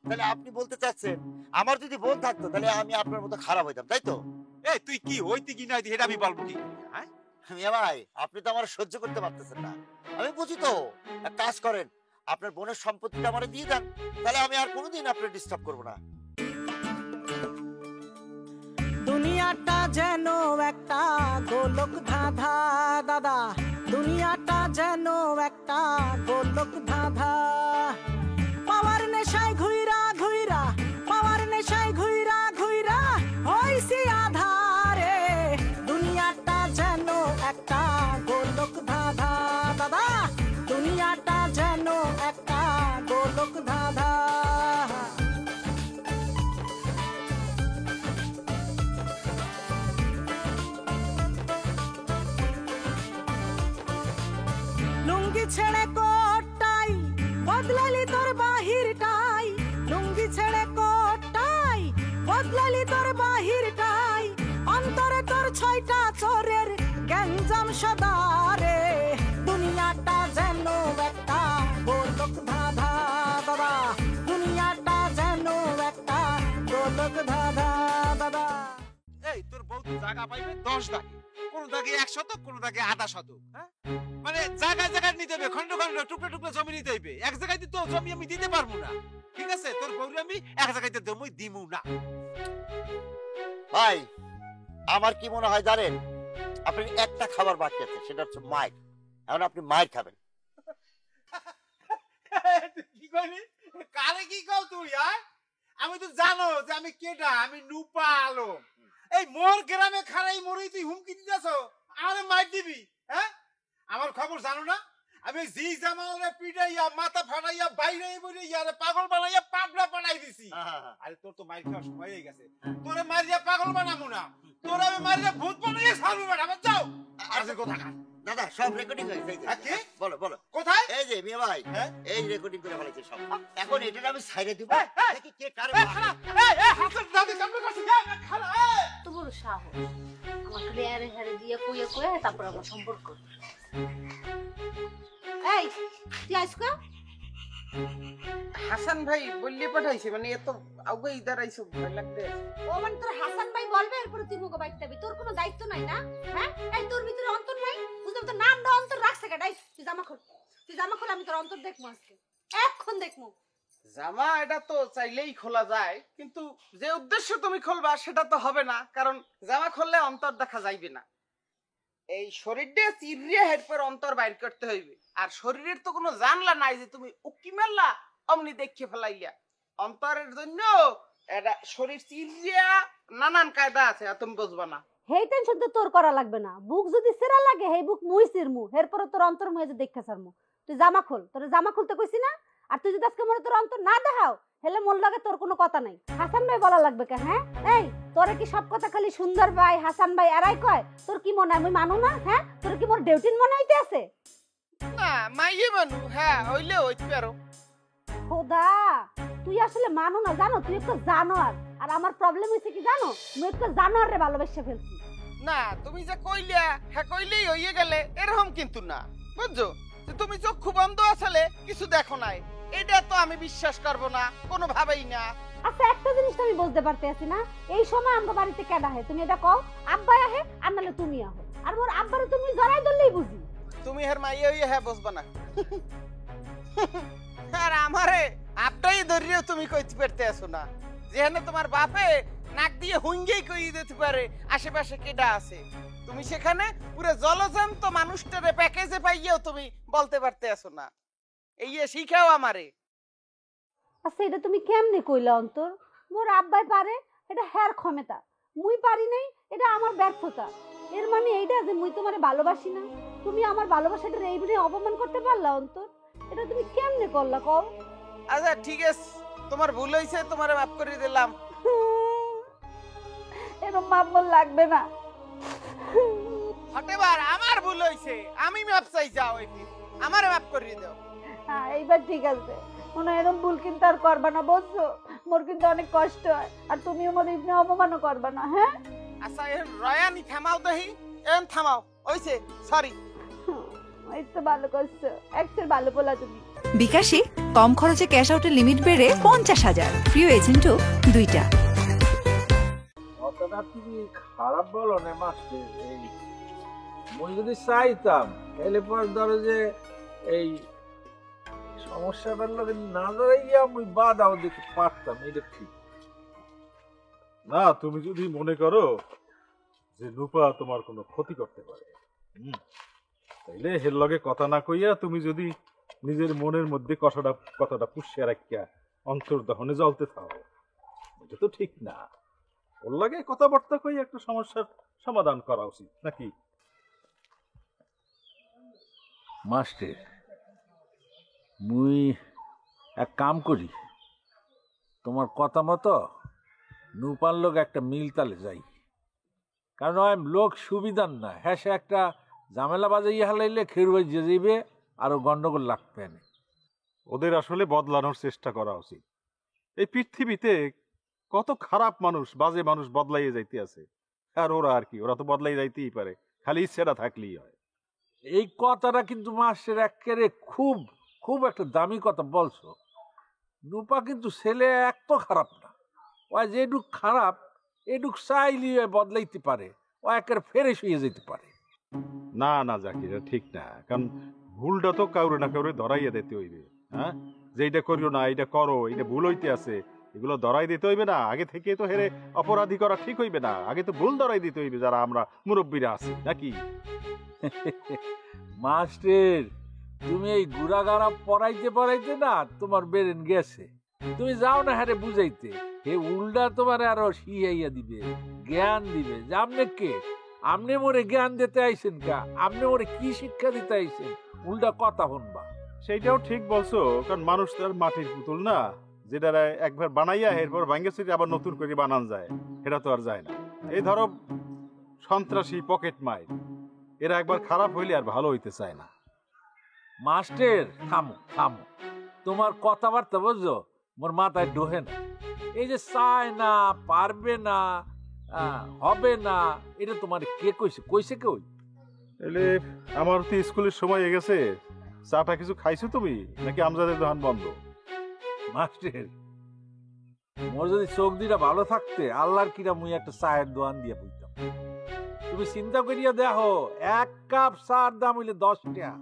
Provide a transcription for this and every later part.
তাহলে আপনি বলতে চাচ্ছেন আমার যদি বোন থাকতো তাহলে আমি আপনার মতো খারাপ হইতাম, তাই তো? এই তুই কি হইতি কি নাই এটা আমি বলবো কি হ্যাঁ? মিয়া ভাই, আপনি তো আমার সহ্য করতে পারতেছেন না। আমি বুঝি তো। এক কাজ করেন, আপনার বোনের সম্পত্তিটা আমারে দিয়ে দেন, তাহলে আমি আর কোনোদিন আপনার ডিস্টার্ব করবো না। দুনিয়াটা যেন একটা গোলক ধাঁধা দাদা, দুনিয়াটা যেন একটা গোলক ধাঁধা। পাওয়ার নেশায় ঘুইরা ঘুইরা, পাওয়ার নেশায় ঘুইরা ঘুইরা হইছি আধারে। দুনিয়াটা যেন একটা গোলক ধাঁধা দাদা, দুনিয়াটা যেন একটা গোলক ধাঁধা। লুঙ্গি ছেড়ে কোটটাই বদলালি তোর বাহিরটাই, লুঙ্গি ছেড়ে কোটটাই বদলালি তোর বাহিরটাই। অন্তরে তোর ছয়টা চোরের গ্যাঞ্জাম সদারে। দুনিয়াটা যেন একটা গোলক ধাঁধা দাদা, দুনিয়াটা যেন একটা গোলক ধাঁধা দাদা। এই তোর বউ তো জায়গা পাইবে 10 দাগে, কোন দাগে 1 শতক, কোন দাগে আধা শতক। হ্যাঁ মানে জায়গায় জায়গায় নিতে হবে, খন্ড খন্ড টুকরো টুকরো জমি নিতে হইবে। এক জায়গায় তো জমি আমি দিতে পারবো না, ঠিক আছে? তোর বউরে আমি এক জায়গায় জমি দিমু না। ভাই, আমার কি মনে হয় জানেন, আপনি একটা খাবার বাকি আছে, সেটা হচ্ছে মাইর। এখন আপনি মাইর খাবেন। কি কইলি? কারে কি কও তুই? আমি তো জানো যে আমি কেডা, আমি নুপা আলম। এই মোর গ্রামে খারাই মরেই তুই হুমকি দিতেছ, আরে মার দিবি? হ্যাঁ, আমার খবর জানো না? আমি জি জামালে পিটাইয়া মাথা ফাটাইয়া বাইরে বইরিয়া পাগল বানাইয়া পাবলা বানাই দিছি। আরে তোর তো মাইর খাওয়ার সময় হয়ে গেছে, তোরে মারিয়া পাগল বানাবো না, তোর আমি মারিয়া ভূত বানাইয়া ছাড়বো না। আমার যাও আরে কথা কান। দাদা, সব রেকর্ডিং হয়েছে। কি বলো বলো কোথায়? এই যে মিয়া ভাই, হ্যাঁ? এই রেকর্ডিং করে ফেলেছে সব। এখন এটা আমি সাইডে দিব, দেখি কে কারে এই খালা, এই হাসান দাদি কামড়ে করছে। এই খালা, এই এত বড় সাহস, আমাকে রেয়ারে হারে দিয়ে কইয়া কইয়া তারপর আমার সম্পর্ক। এই তুই আজকা হাসান ভাই বললে পাঠাইছে, মানে এত আগে দাঁড়াইছো, ভয় লাগবে। ও মানে তোর হাসান ভাই বলবে এরপর তুই মুখ বাইতে দিবি, তোর কোনো দায়িত্ব নাই না? হ্যাঁ, এই তোর ভিতরে অন্তর নাই? বুঝলাম তোর নামটা অন্তর রাখছে কেডাই? তুই জামা খোল, তুই জামা খোল, আমি তোর অন্তর দেখবো আজকে, এখন দেখবো। জামা এটা তো চাইলেই খোলা যায়, কিন্তু যে উদ্দেশ্য তুমি খুলবা সেটা তো হবে না, কারণ জামা খুললে অন্তর দেখা যাইবে না। এই শরীরটা চিরিয়ে হেরপর অন্তর বাইর করতে হইবে। আর শরীরের তো কোনো জানলা নাই যে তুমি উকি মারলা অমনি দেখে ফেলাইলা। অন্তরের জন্য এটা শরীর চিরিয়া নানান কায়দা আছে, আর তুমি বুঝবা না। হেই টেনশন তো তোর করা লাগবে না, বুক যদি সেরা লাগে হেই বুক মুই সিরমু, এরপর তোর অন্তর মুই যে দেখতে সারমু। তুই জামা খোল, তোর জামা খুলতে কইছি না? আর তুই যদি আজকে মনে তোর অন্তর না দেখাও, হেলে মোর লাগে তোর কোনো কথা নাই। হাসান ভাই বলা লাগবে কে? হ্যাঁ, এই তোরে কি সব কথা খালি সুন্দর ভাই হাসান ভাই এরাই কয়? তোর কি মনে হয় আমি মানু না? হ্যাঁ, তোর কি মোর ডিউটিন মনে হইতে আছে? না মাইয়ে মানু, হ্যাঁ হইলে হইতে পারো। খোদা, তুই আসলে মানু না, জানো তুই একটা জানোয়ার। আর আমার প্রবলেম হইছে কি জানো, আমি একটা জানোয়ার রে ভালোবেসে ফেলছি। না তুমি যে কইলা হ্যাঁ কইলেই হইয়ে গেলে এরকম কিন্তু না, বুঝছো? যে তুমি চক্ষু বন্ধ আসলে কিছু দেখো নাই, এটা তো আমি বিশ্বাস করব না কোনোভাবেই না। আচ্ছা, একটা জিনিস তো আমি বুঝতে পারতেছি না, এই সময় আমরা বাড়িতে কেডা হে? তুমি এটা কও। আব্বা আহে আর নালে তুমি আহো, আর মোর আব্বারে তুমি জড়াই ধরলেই বুঝি। তুমি হের মাইয়ে হইয়ে হ্যাঁ বুঝবা না। আর আমারে আপটাই ধরিয়ে তুমি কইতে পারতে আসো না, যেখানে তোমার বাপে নাক দিয়ে হুঙ্গেই কই দিতে পারে আশেপাশে কেডা আছে, তুমি সেখানে পুরো জলজন্ত মানুষটারে প্যাকেজে পাইয়েও তুমি বলতে পারতে আসো না। এই শিখাও আমারে। আচ্ছা, এটা তুমি কেমনে কইলা অন্তর? মোর আব্বাই পারে, এটা হ্যার ক্ষমতা, মুই পারি নাই, এটা আমার ব্যর্থতা। এর মানে এইটা যে মুই তোমারে ভালোবাসি না, তুমি আমার ভালোবাসাটা এইভাবে অপমান করতে পারলা অন্তর? এটা তুমি কেমনে করলা কও? আচ্ছা ঠিক আছে, তোমার ভুল হইছে, তোমারে মাফ করে দিলাম। এরকম মাপ মোর লাগবে না। হটেবার আমার ভুল হইছে, আমি মাপ চাই, যাও আমারে মাফ করে দাও। হ্যাঁ, এইবার ঠিক আছে। মনে এরকম ভুল কিন্তু আর করবা না, বুঝছো? মোর কিন্তু অনেক কষ্ট হয়, আর তুমি আমার ইবনে অপমানও করবা না। হ্যাঁ আচ্ছা এখন রয়ানি থামাও দহি, এখন থামাও, হইছে, সরি। এই তো ভালো করছো, একটা ভালো বলা তুমি। বিকাশে কম খরচে ক্যাশ আউটের লিমিট বেড়ে 50,000, প্রিয় এজেন্টও 2টা। কথাটা তুমি খারাপ বলো না মাস্টার। এই মই যদি চাইতাম তাহলে পর ধরো যে এই সমস্যাটার লোকে না দাঁড়াইয়া আমি বাধাও দিতে পারতাম, এটা ঠিক না। তুমি যদি মনে করো যে রূপা তোমার কোনো ক্ষতি করতে পারে, তাইলে হের লগে কথা না কইয়া তুমি যদি নিজের মনের মধ্যে কথাটা পুষিয়ে রাখিয়া অন্তর্দহনে জ্বলতে থাও, এটা তো ঠিক না। ওর লাগে কথাবার্তা কইয়া একটা সমস্যার সমাধান করা উচিত নাকি? মাস্টার মুই এক কাম করি, তোমার কথা মতো নুপার লোক একটা মিলতালে যাই, কারণ লোক সুবিধার না। হ্যাঁ, সে একটা ঝামেলা বাজাইয়া হালাইলে খের বাই যে যাইবে আরো গন্ডগোল লাগবে না। ওদের আসলে বদলানোর চেষ্টা করা উচিত। এই পৃথিবীতে কত খারাপ মানুষ, বাজে মানুষ বদলাইয়ে যাইতে আছে, আর ওরা আর কি, ওরা তো বদলাই যাইতেই পারে, খালি ইচ্ছেটা থাকলেই হয়। এই কথাটা কিন্তু মাস্টার একেবারে খুব খুব একটা দামি কথা বলছো। নুপা কিন্তু ছেলে এত খারাপ না, ও যেটুক খারাপ এটুক চাইলে বদলাইতে পারে, ও একেবারে ফ্রেশ হয়ে যেতে পারে। না না জাকির, এটা ঠিক না। কারণ ভুলটা তো কাউরে না কাউরে ধরাইয়া দিতে হইবে। হ্যাঁ, যে এইটা করিও না, এইটা করো, এইটা ভুল হইতে আছে, এগুলো ধরাই দিতে হইবে না। আগে থেকে তো হেরে অপরাধী করা ঠিক হইবে না, আগে তো ভুল ধরাই দিতে হইবে যারা আমরা মুরব্বীরা আছি নাকি? মাস্টার তুমি এই গুড়াগাড়া পড়াইতে পড়াইতে না তোমার বেরেন গেছে। তুমি যাও না হ্যাঁ বুঝাইতে, হে উল্টা তোমার আরো শিয়াইয়া দিবে, জ্ঞান দিবে। যে আপনি কে? আপনি মোরে জ্ঞান দিতে আইছেন কা? আপনি মোরে কি শিক্ষা দিতে আইছেন? উল্টা কথা শুনবা। সেইটাও ঠিক বলছো, কারণ মানুষ তো আর মাটির পুতুল না, যেটা একবার বানাইয়া এরপর ভাঙ্গে সেটা আবার নতুন করে বানান যায়, এটা তো আর যায় না। এই ধরো সন্ত্রাসী, পকেট মাইর, এরা একবার খারাপ হইলে আর ভালো হইতে চায় না। মাস্টার থামো থামো, তোমার কথাবার্তা বুঝছো মোর মাথায় ঢোহে না। এই যে চায় না, পারবে না, হবে না, এটা তোমার কে কইছে? কইছে কই? এলে আমার তো স্কুলের সময় হয়ে গেছে, চাটা কিছু খাইছো তুমি নাকি আমজাদের দোকান বন্ধ? মাস্টার মোর যদি চোখ দুইটা ভালো থাকতে আল্লাহর কিরা মুই একটা চায়ের দোকান দিয়ে বলতাম। তুমি চিন্তা করিয়া দেখো, এক কাপ চার দাম হইলে 10 টাকা,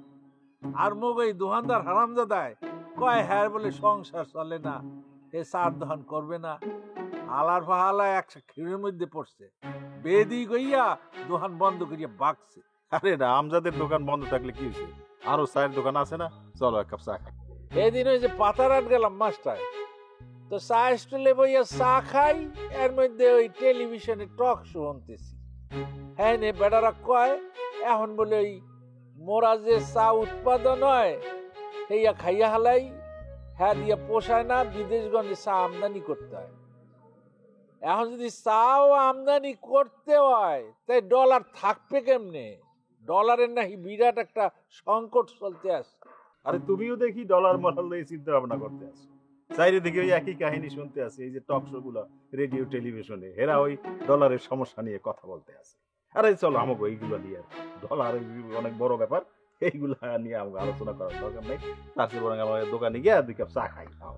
আর মোক এই দোকানদার হারামজাদায় কয় হ্যাঁ বলে সংসার চলে না, এ চার দোকান করবে না। আলার ফাহালা একশো ক্ষীরের মধ্যে পড়ছে, বেদি গইয়া দোকান বন্ধ করিয়া বাগছে। আরে না, আমজাদের দোকান বন্ধ থাকলে কি হয়েছে, আরো চায়ের দোকান আছে না, চলো এক কাপ চা খাই। এদিন ওই যে পাতারাট গেলাম মাস্টার, তো চা স্টলে বইয়া চা খাই, এর মধ্যে ওই টেলিভিশনে টক শো শুনতেছি। হ্যাঁ নে বেটারা কয় এখন বলে ওই মোরা যে চা উৎপাদন হয় সেইয়া খাইয়া হালাই, হ্যাঁ দিয়া পোষায় না, বিদেশগঞ্জে চা আমদানি করতে হয়। এখন যদি চাও আমদানি করতে হয় তাই ডলার থাকবে কেমনে? ডলারের নাকি বিরাট একটা সংকট চলতে আছে। আরে তুমিও দেখি ডলার মডেল দিয়ে চিন্তা ভাবনা করতে আছো, চারিদিকে ওই একই কাহিনী শুনতে আছে। এই যে টক শো গুলো রেডিও টেলিভিশনে, এরা ওই ডলারের সমস্যা নিয়ে কথা বলতে আছে। আরে চলো আমাকে এইগুলো নিয়ে, ডলার অনেক বড় ব্যাপার, এইগুলা নিয়ে আমাকে আলোচনা করার দরকার নেই। তার চেয়ে বরং আমার দোকানে গিয়ে 2 কাপ চা খাই। খাও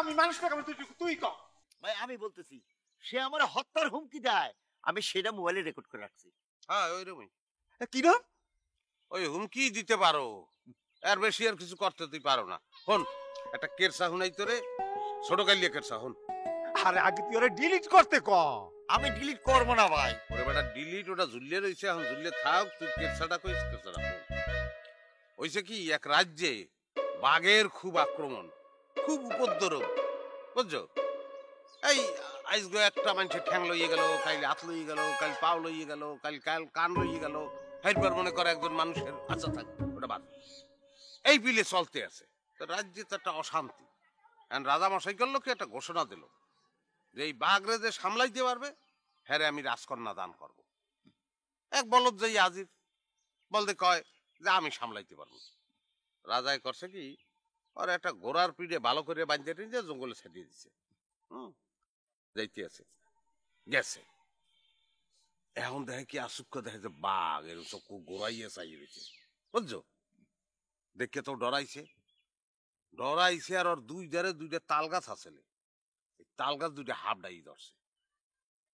আমি মানুষ তুই ক ভাই, আমি বলতেছি সে আমার হত্যার হুমকি দেয়, আমি সেটা মোবাইলে রেকর্ড করে রাখছি। হ্যাঁ ওইরকমই, কিরম ওই হুমকি দিতে পারো, এর বেশি আর কিছু করতে তুই পারো না। হন একটা কেরসা হুনাই তোরে, ছোট কালিয়া কেরসা হন। আরে আগে তুই ওরা ডিলিট করতে ক। আমি ডিলিট করবো না ভাই। ওরে বেটা ডিলিট, ওটা ঝুলিয়ে রয়েছে, এখন ঝুলিয়ে থাক, তুই কেরসাটা কইস, কেরসাটা হন। হইছে কি, এক রাজ্যে বাঘের খুব আক্রমণ, খুব উপদ্রব, বুঝছো? এই আজকে একটা মানুষের ঠ্যাং লইয়ে গেল, কাল হাত লইয়ে গেল, কাল পাও লইয়ে গেল, কাল কাল কান লইয়ে গেল, হাইবার মনে করে একজন মানুষের আচ্ছা থাক, ওটা বাদ। এই বিলে চলতে আছে, তো রাজ্যে তো একটা অশান্তি। রাজা মশাই করলো কি, একটা ঘোষণা দিল যে এই বাঘরে যে সামলাইতে পারবে হ্যাঁ আমি রাজকন্যা দান করব। এক বলদ যাই হাজির, বলতে কয় যে আমি সামলাইতে পারবো। রাজায় করছে কি, আর একটা ঘোড়ার পিঠে ভালো করে বাঁধতে টিনতে জঙ্গলে ছাড়িয়ে দিছে। যাইতে আছে, গেছে। এখন দেখে কি আসুক্ষ দেখে যে বাঘ এরকম সব ঘোরাইয়ে চাইয়ে রয়েছে, বুঝছো? দেখে তো ডরাইছে, আর ওর দুই ধারে দুইটা তাল গাছ আছে, তাল গাছ দুইটা হাফ ডাই ধরছে,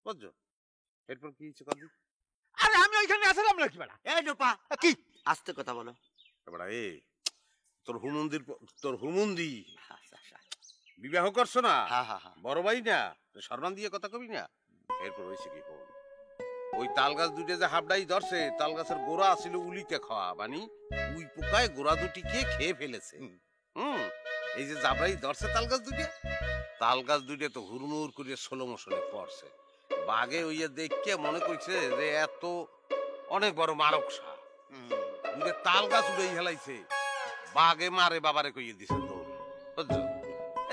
বুঝছো? এরপর কি হয়েছে কদি? আরে আমি ওইখানে আসলাম নাকি বেড়া? এই রূপা, কি আস্তে কথা বলো। এবার তোর হুমন্দি বিবাহ করছো না, বড় ভাই না, সম্মান দিয়ে কথা কবি না। এরপর হয়েছে কি, ওই তাল গাছ দুইটা যে হাফডাই ধরছে, তাল গাছের গোড়া আছিল উলিতে খাওয়া, মানে উই পোকায় গোড়া দুটিকে খেয়ে ফেলেছে। এই যে জাবরাই ধরছে তাল গাছ দুইটা তো হুড়মুড় করে ষোলো মশলে পড়ছে। বাঘে ওই দেখে মনে করছে যে এত অনেক বড় মারক সাপ, দুইটা তাল গাছ উড়ে হেলাইছে, বাঘে মারে বাবারে কইয়ে দিছে দৌড়, বুঝছো?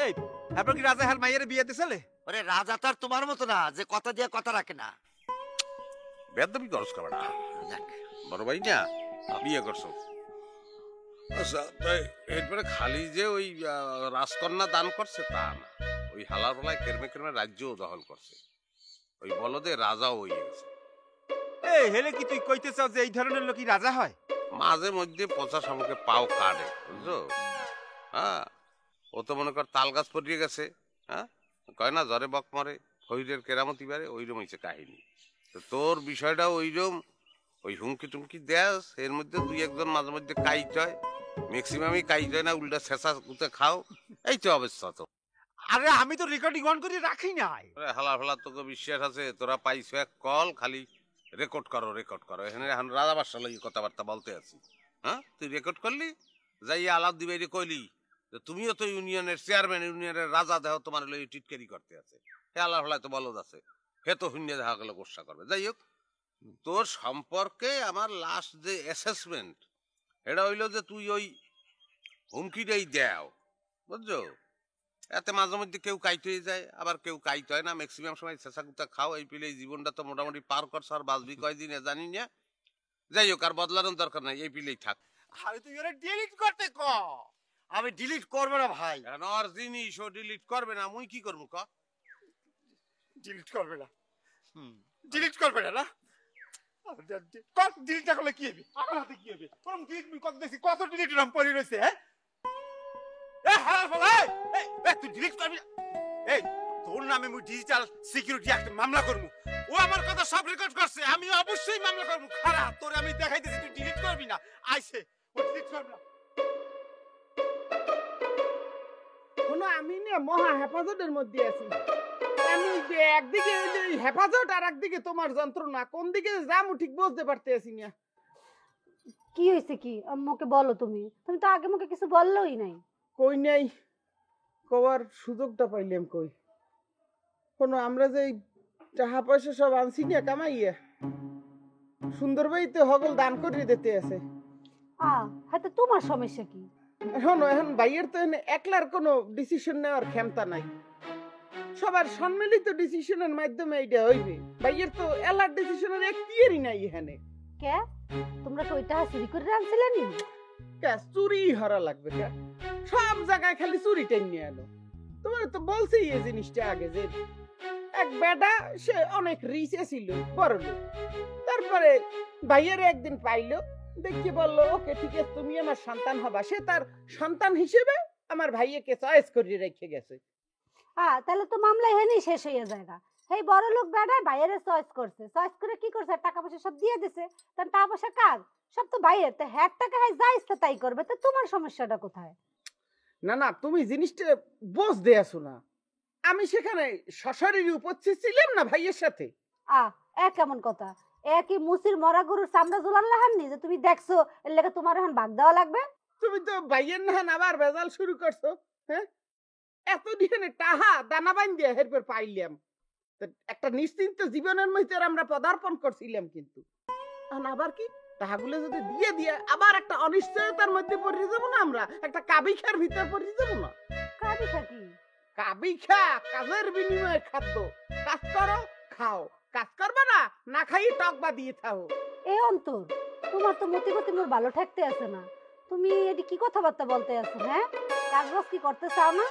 এই তারপর কি রাজা হার মাইয়ের বিয়ে দিছিলে? ওরে রাজা তার তোমার মতো না যে কথা দিয়ে কথা রাখে না। বেদবি করছ কাবড়া, বড় ভাই না বিয়ে করছো। আচ্ছা, তাই এরপরে খালি যে ওই রাজকন্যা দান করছে তা না, ওই হালার বেলায় কেরমে কেরমে রাজ্য দখল করছে, ওই বলদে রাজাও হয়ে গেছে। এই হেলে কি তুই কইতে চাও যে এই ধরনের লোকই রাজা হয়? মাঝে মধ্যে পচা শামুকে পাও কাটে, বুঝছো? হ্যাঁ, ও তো মনে কর তাল গাছ পড়িয়ে গেছে, হ্যাঁ, কয় না জ্বরে বক মরে শরীরের কেরামতি বাড়ে, ওইরকম হয়েছে কাহিনী। তো তোর বিষয়টা ওইরকম, ওই হুমকি টুমকি দেস, এর মধ্যে দুই একজন মাঝে মধ্যে কাইট হয়, ম্যাক্সিমামই কাইট হয় না, উল্টা শেষা কুতে খাও, এই তো অবস্থা। তো আরে আমি তো রেকর্ডিং অন করে রাখি নাই। হালা ফালা তোকে বিশ্বাস আছে, তোরা পাইছো এক কল, খালি রেকর্ড করো। এখানে এখন রাজা বাদশার লাগি কথাবার্তা বলতে আছি। হ্যাঁ, তুই রেকর্ড করলি, যাই আলাপ দিবে কইলি যে তুমিও তো ইউনিয়নের চেয়ারম্যান, ইউনিয়নের রাজা, দেহ তোমার লই টিটকারি করতে আছে। হে আল্লাহ ফালায় তো বলদ আছে, হে তো শূন্য দেখা গেলে গোসা করবে। যাই হোক, তোর সম্পর্কে আমার লাস্ট যে অ্যাসেসমেন্ট, এটা হইলো যে তুই ওই হুমকিটাই দেও, বুঝছো? এতে মাঝে মধ্যে কেউ কাইট হয়ে যায়, আবার কেউ কাইট হয় না, ম্যাক্সিমাম সময় চেঁচা কুতা খাও। এই পিলে জীবনটা তো মোটামুটি পার করছ, আর বাঁচবি কয়দিন জানি না। যাই হোক, আর বদলানোর দরকার নাই, এই পিলেই থাক। আরে তুই ওরে ডিলিট করতে ক। আমি ডিলিট করবো না ভাই। ওর জিনিস ও ডিলিট করবে না, মুই কি করবো ক? ডিলিট করবে না, ডিলিট করবে না? ডিলিটটা করলে কি হবে? আমার হাতে কি হবে? কত দেখছি, কত ডিলিট নাম পড়ে রয়েছে। তুই ডিলিট করবি? এই তোর নামে মুই ডিজিটাল সিকিউরিটি অ্যাক্ট মামলা করবো। ও আমার কথা সব রেকর্ড করছে, আমি অবশ্যই মামলা করবো। খারাপ, তোর আমি দেখাইতেছি, তুই ডিলিট করবি না। আইছে ও ডিলিট করবি না। শোনো, আমি না মহা হেফাজতের মধ্যে আছি। আমি একদিকে হেফাজত আর একদিকে তোমার যন্ত্রণা, কোন দিকে যাবো ঠিক বুঝতে পারতেছি না। কি হয়েছে কি আম্মুকে বলো। তুমি তো আগে মুখে কিছু বললোই নাই। কই নাই, কবার সুযোগটা পাইলাম কই? কোনো আমরা যে টাকা পয়সা সব আনছি না কামাইয়া, সুন্দর ভাইতে হগল দান করে দিতে আছে। হাতে তোমার সমস্যা কি? এখন ভাইয়ের তো একলার কোনো ডিসিশন নেওয়ার ক্ষমতা নাই, সবার সম্মিলিত ডিসিশনের মাধ্যমে এইটা হইবে। ভাইয়ের তো এলার ডিসিশনের এখতিয়ারই নাই এখানে। কে তোমরা তো ওইটা চুরি করে আনছিলে নি? কে চুরি হারা লাগবে? কে সব জায়গায় খালি চুরি টেনে আনো? তোমার তো বলছি এই জিনিসটা আগে, যে এক বেটা সে অনেক রিচে ছিল, বড় লোক, তারপরে ভাইয়ের একদিন পাইলো, দেখি বললো ওকে ঠিক আছে তুমি আমার সন্তান হবা। সে তার সন্তান হিসেবে আমার ভাইয়াকে চয়েস করে রেখে গেছে। তাহলে তো মামলা এখানেই শেষ হয়ে যায়গা। এই বড় লোক বেটা ভাইয়ের চয়েস করছে, চয়েস করে কি করছে, টাকা পয়সা সব দিয়ে দিছে। তার টাকা পয়সা কাজ সব তো ভাইয়ের, তো হ্যাঁ টাকা হয় যা ইচ্ছা তাই করবে। তো তোমার সমস্যাটা কোথায়? না না, তুমি জিনিসটা বোঝ দেয়াছো না। আমি সেখানে সশরীরে উপস্থিত ছিলাম না ভাইয়ের সাথে। কেমন কথা? কি মুসির মরা গরুর চামড়া ঝোলান লাহাননি যে তুমি দেখছো এর লেগে তোমার এখন ভাগ দেওয়া লাগবে? তুমি তো ভাইয়ের নাহান আবার ভেজাল শুরু করছো। হ্যাঁ, এতদিনে টাহা দানা বাইন দিয়ে এরপর পাইলাম, একটা নিশ্চিন্ত জীবনের মধ্যে আমরা পদার্পণ করছিলাম, কিন্তু এখন আবার কি টাকাগুলো যদি দিয়ে দিয়ে আবার একটা অনিশ্চয়তার মধ্যে পড়ে যাবো না? আমরা একটা কাবিখার ভিতর পড়ে যাবো না? কাবিখা কি? কাবিখা কাজের বিনিময়ে খাদ্য। কাজ করো খাও, কাজ করবে না না খাই টক বা দিয়ে থাও। এই অন্তর তোমার তো মতি মোর ভালো ঠেকতে আছে না। তুমি এটি কি কথাবার্তা বলতে আছো? হ্যাঁ, কাজবাজ কি করতে চাও না?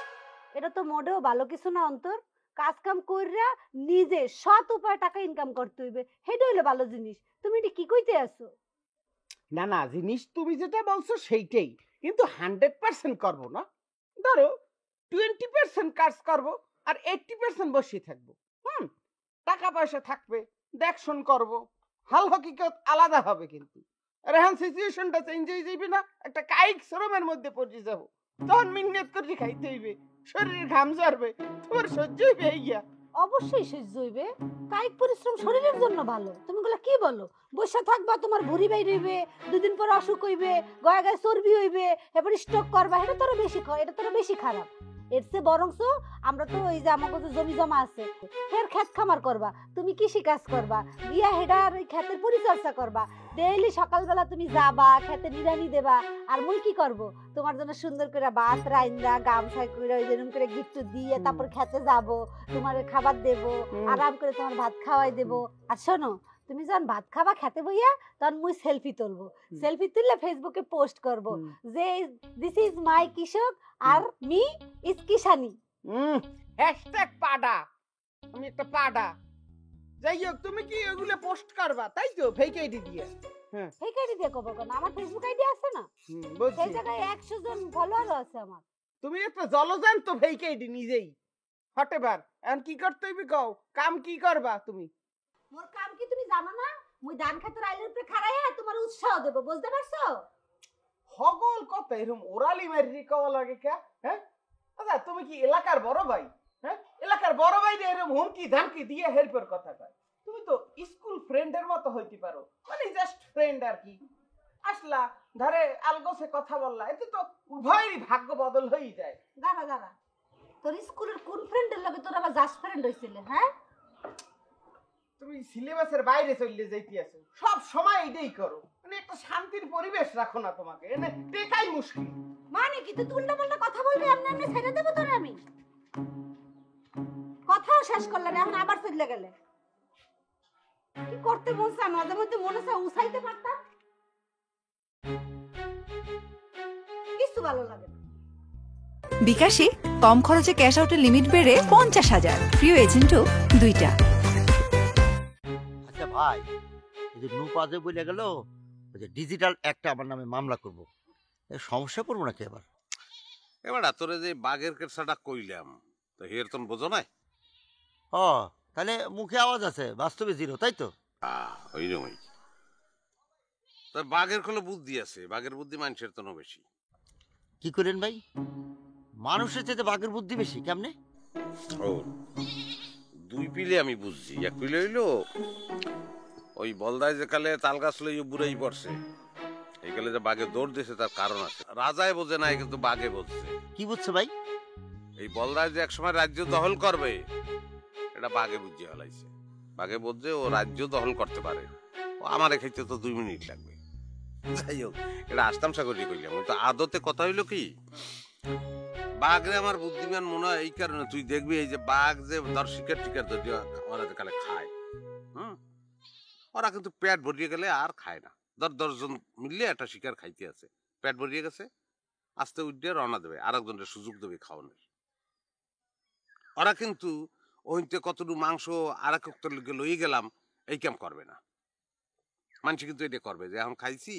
এটা তো মোটেও ভালো কিছু না অন্তর। কাজ কাম কইরা নিজে সৎ উপায়ে টাকা ইনকাম করতে হইবে, সেটা হইলে ভালো জিনিস। তুমি এটি কি কইতে আছো? না না, জিনিস তুমি যেটা বলছো সেইটাই, কিন্তু 100% করবো না। ধরো 20% কাজ করবো আর 80% বসে থাকবো। টাকা পয়সা থাকবে, দেখশন করবো, হাল হকিকত আলাদা হবে। কিন্তু আর এখন সিচুয়েশনটা চেঞ্জ হয়ে যাবে না? একটা কায়িক শ্রমের মধ্যে পড়ে যাবো, তখন মিন্নেত করে খাইতে হইবে, শরীরে ঘাম ঝরবে, তোমার সহ্য হইবে ইয়া। অবশ্যই সহ্য হইবে। কায়িক পরিশ্রম শরীরের জন্য ভালো। তুমি গুলা কি বলো? বসে থাকবা, তোমার ভুঁড়ি বাইর হইবে, 2 দিন পর অসুখ হইবে, গয়া গায়ে চর্বি হইবে, এরপর স্ট্রোক করবা। এটা তো বেশি খারাপ। এর চেয়ে বরংস আমরা তো ওই যে আমাকে যে জমি জমা আছে, ফের ক্ষেত খামার করবা, তুমি কৃষি কাজ করবা, গিয়া হেডার ওই ক্ষেতের পরিচর্যা করবা। ডেইলি সকালবেলা তুমি যাবা, ক্ষেতে নিড়ানি দেবা। আর মুই কি করব? তোমার জন্য সুন্দর করে ভাত রাইন্দা গামছা করে ওই যেরকম করে গিফট দিয়ে তারপর খেতে যাব, তোমার খাবার দেব, আরাম করে তোমার ভাত খাওয়াই দেব। আর শোনো, তুমি যখন ভাত খাবা খেতে বইয়া, তখন মুই সেলফি তুলবো। সেলফি তুললে ফেসবুকে পোস্ট করব যে দিস ইজ মাই কৃষক আর মি ইজ কিষানি। #পাডা। আমি একটা পাডা। যাই হোক, তুমি কি ওগুলো পোস্ট করবা তাই তো? ফেক আইডি দিয়ে? হ্যাঁ, ফেক আইডি দিয়ে কব কেন? আমার ফেসবুক আইডি আছে না? বুঝছি। সেই জায়গায় 100 জন ফলোয়ার আছে আমার। তুমি একটা জলজান তো ফেক আইডি নিজেই। হটেবার এখন কি করতে হইবে কও? কাম কি করবা তুমি? মোর কাম কি তুমি জানো না? মুই ধান খেতের আইলের উপরে খাড়াইয়া তোমার উৎসাহ দেব, বুঝতে পারছো? হগল কত এরকম ওরালি মারি কওয়া লাগে কে? হ্যাঁ, আচ্ছা তুমি কি এলাকার বড় ভাই? হ্যাঁ, এলাকার বড় ভাই রে এরকম হুমকি ধামকি দিয়ে হেল্পের কথা কয়? তুমি তো স্কুল ফ্রেন্ডের মতো হইতে পারো, মানে জাস্ট ফ্রেন্ড আর কি। আসলা ধরে আলগোসে কথা বললা, এতে তো উভয়েরই ভাগ্য বদল হয়ে যায়। দাঁড়া, তোর স্কুলের কোন ফ্রেন্ডের লগে তোর আবার জাস্ট ফ্রেন্ড হইছিল? হ্যাঁ, তুমি সিলেবাসের বাইরে চলে যাইতে আছো, সব সময় এটাই করো। মানে একটা শান্তির পরিবেশ রাখো না, তোমাকে এনে টেকাই মুশকিল। মানে কি তুই উল্টাপাল্টা কথা বলবি? এমনি ছেড়ে দেবো তোরে আমি? কথাও শেষ করলে না, এখন আবার চলে গেলে। কি করতে বলছ? মাঝে মধ্যে মনে হয় উসাইতে পারতাম। কিছু ভালো লাগে না। বিকাশে কম খরচে ক্যাশ আউটের লিমিট বেড়ে 50,000, প্রিয় এজেন্টও 2টা। আচ্ছা ভাই, এই যে নুপা যে বলে গেল যে ডিজিটাল একটা আমার নামে মামলা করব, এ সমস্যা পড়বো নাকি এবার? এবার তোরে যে বাঘের কেসাটা কইলাম, তো হের তুমি বোঝো নাই? ও, তাহলে মুখে আওয়াজ আছে, বাস্তবে জিরো, তাই তো? ওই রকমই। তোর বাঘের কোনো বুদ্ধি আছে, বাঘের বুদ্ধি মানুষের তো বেশি। কি করেন ভাই? মানুষের চাইতে বাঘের বুদ্ধি বেশি কেমনে? ও, 2 পিলে আমি বুঝছি। 1 পিলে হইলো ওই বলদায় যে কালে তাল গাছ লইয়ে বুড়াই পড়ছে, এই কালে যে বাঘে দৌড় দিয়েছে তার কারণ আছে। রাজায় বোঝে নাই, কিন্তু বাঘে বুঝছে। কি বুঝছে ভাই? এই বলদায় যে একসময় রাজ্য দখল করবে, এটা বাঘে বুঝিয়ে ফেলাইছে। বাঘে বুঝছে ও রাজ্য দখল করতে পারে, ও আমার খাইতে তো 2 মিনিট লাগবে। যাই হোক, এটা আস্তামসা করি কইলাম। তো আদতে কথা হইলো কি, বাঘরে আমার বুদ্ধিমান মনে হয় এই কারণে, তুই দেখবি এই যে বাঘ যে ধর শিকার টিকার যদি ওরা কালে খায়, ওরা কিন্তু পেট ভরিয়ে গেলে আর খায় না। 10 জন মিললে একটা শিকার খাইতে আছে, পেট ভরিয়ে গেছে, আস্তে উঠে রওনা দেবে, আরেকজনের সুযোগ দেবে খাওয়ানোর। ওরা কিন্তু ওইতে কতটুকু মাংস আরেক লইয়ে গেলাম এই কাম করবে না। মানুষ কিন্তু এটা করবে যে এখন খাইছি,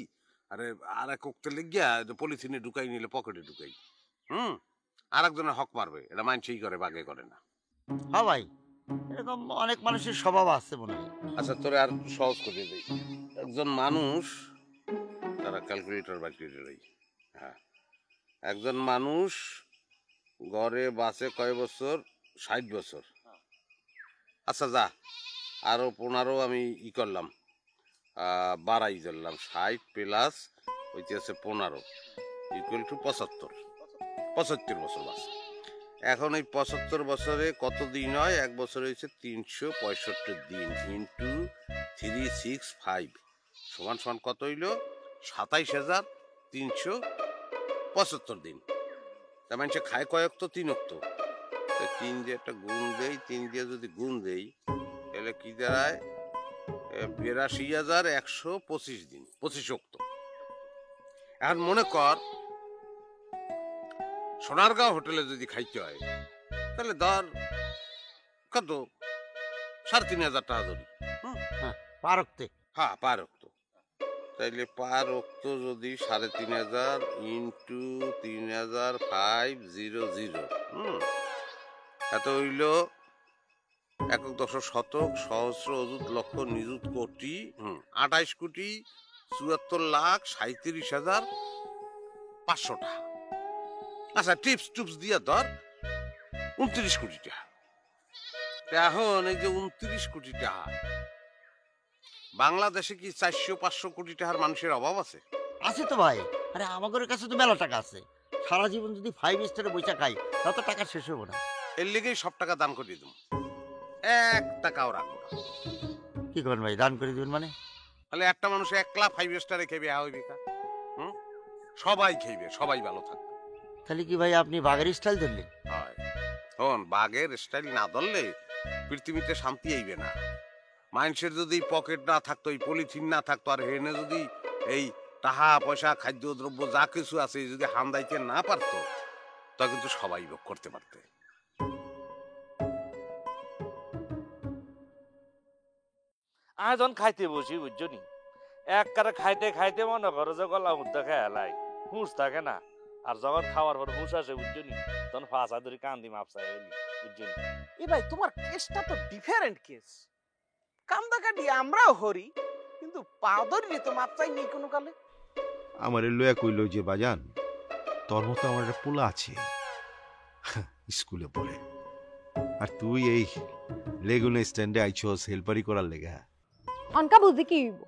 আরে আরেক লেগিয়া পলিথিনে ঢুকাই নিলে পকেটে ঢুকাই, আরেকজনের হক মারবে। এটা মানুষই করে, বাঘে করে না। হ্যাঁ ভাই, এরকম অনেক মানুষের স্বভাব আছে মনে হয়। আচ্ছা, তোরে আর সহজ করে দিই। একজন মানুষ, তারা ক্যালকুলেটর বাকি, হ্যাঁ, একজন মানুষ গড়ে বাঁচে কয় বছর? 60 বছর। আচ্ছা যা, আরো 15 আমি করলাম, বাড়াই ধরলাম। 60 প্লাস হইতেছে 15 ইকুয়াল টু 75 বছর বাঁচে। এখন এই 75 বছরে কত দিন হয়? 1 বছর হয়েছে 365 দিন ইন্টু 365 সমান কত হইল? 27,375 দিন। তার মানে খায় কয়েক তো? 3 অক্ত। 3 দিয়ে একটা গুণ দেই, 3 দিয়ে যদি গুণ দেই তাহলে কি দাঁড়ায়? 82,125 দিন, 25 অক্টো। এখন মনে কর সোনারগাঁও হোটেলে যদি খাইতে হয় তাহলে ধর কত 3,500 টাকা ধরি। পারকতে হ্যাঁ পার অক্টো। তাইলে পার অক্টো যদি 3,500 ইন্টু 3,500 এত হইল একক দশক শতক সহস্র অযুত লক্ষ নিযুত কোটি 28,74,37,500 টাকা। আচ্ছা টিপস টুপস দিয়া ধর 29 কোটি টাকা। এখন এই যে 29 কোটি টাকা, বাংলাদেশে কি 400-500 কোটি টাকার মানুষের অভাব আছে? আছে তো ভাই। আরে আমাদের কাছে তো মেলা টাকা আছে। সারা জীবন যদি 5 স্টারে বইসা খাই তত টাকা শেষ হবো না। এর লেগেই সব টাকা দান করে দেব, 1 টাকাও রাখবো না। কি করেন ভাই, দান করে দিবেন মানে? তাহলে একটা মানুষ 1 লাখ 5 স্টারে খেবে হইবে কা? সবাই খেইবে, সবাই ভালো থাকবে। তাহলে কি ভাই আপনি বাঘের স্টাইল ধরলেন? হয় শোন, বাঘের স্টাইল না ধরলে পৃথিবীতে শান্তি আইবে না। মানুষের যদি পকেট না থাকতো, এই পলিথিন না থাকতো, আর হেনে যদি এই টাকা পয়সা খাদ্য দ্রব্য যা কিছু আছে যদি হান্দাইতে না পারতো, তা কিন্তু সবাই ভোগ করতে পারতে। আজন খাইতে বসি বুঝছো নি, এক কারে খাইতে খাইতে মনে করো যে গলা মুদ্রা খেয়ে লাই হুঁশ থাকে না। আর যখন খাওয়ার পর হুঁশ আসে বুঝছো নি, তখন ফাঁসা ধরে কান্দি মাপসাই এলি বুঝছো নি। এ ভাই তোমার কেসটা তো ডিফারেন্ট কেস। কান্দা কাটি আমরাও হরি, কিন্তু পা ধরবি তো মাপচাই নেই কোনো কালে। আমার লয়া কইল যে বাজান তোর মতো আমার একটা পোলা আছে স্কুলে পড়ে, আর তুই এই লেগুনা স্ট্যান্ডে আইছস হেল্পারি করার লেগা। অনকা বুঝি কি হইব,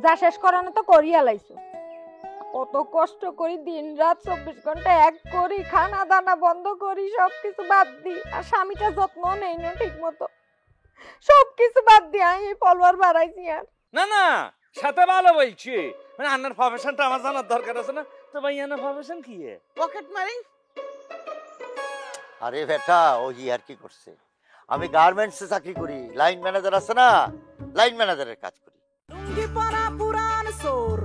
যা শেষ করানো তো করিয়া লাইছো। কত কষ্ট করি দিন রাত 24 ঘন্টা এক করি, খানা দানা বন্ধ করি, সবকিছু বাদ দি, আর স্বামীটা যত্ন নেই না ঠিক মতো। সবকিছু বাদ দিয়ে আমি ফলোয়ার বাড়াইছি। আর না না, সাথে ভালো বলছি, মানে আন্নার প্রফেশনটা আমার জানার দরকার আছে না। তো ভাই আন্নার প্রফেশন কি? পকেট মারি। আরে বেটা ওই আর কি করছে, আমি গার্মেন্টসে চাকরি করি, লাইন ম্যানেজার আছে না, লাইন ম্যানেজারের কাজ করি। লুঙ্গি পরা পুরান সোর